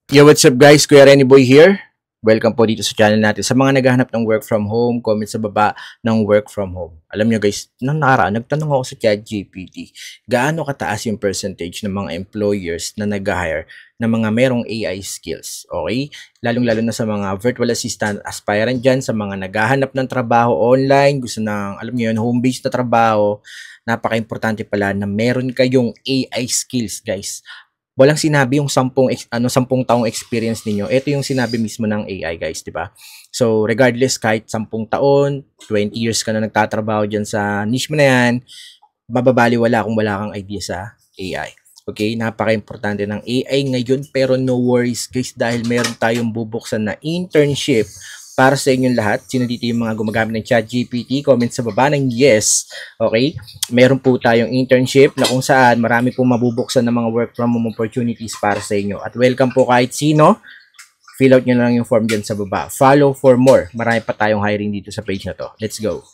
Yo, what's up guys? Kuya Renny Boy here. Welcome po dito sa channel natin. Sa mga naghahanap ng work from home, comment sa baba ng work from home. Alam nyo guys, nung nakaraan, nagtanong ako sa ChatGPT, gaano kataas yung percentage ng mga employers na nag-hire ng mga merong AI skills. Okay? Lalong-lalo na sa mga virtual assistant aspirant dyan, sa mga naghahanap ng trabaho online, gusto ng, alam nyo yun, home-based na trabaho. Napaka-importante pala na meron kayong AI skills guys. Walang sinabi yung 10 taong experience ninyo. Ito yung sinabi mismo ng AI, guys, 'di ba? So, regardless kahit 10 taon, 20 years ka na nagtatrabaho diyan sa niche mo na 'yan, mababaliwala kung wala kang idea sa AI. Okay, napaka-importante ng AI ngayon, pero no worries guys dahil meron tayong bubuksan na internship para sa inyong lahat. Sino dito yung mga gumagamit ng ChatGPT? Comment sa baba ng yes. Okay? Meron po tayong internship na kung saan marami pong mabubuksan ng mga work from home opportunities para sa inyo. At welcome po kahit sino. Fill out nyo lang yung form dyan sa baba. Follow for more. Marami pa tayong hiring dito sa page na to. Let's go.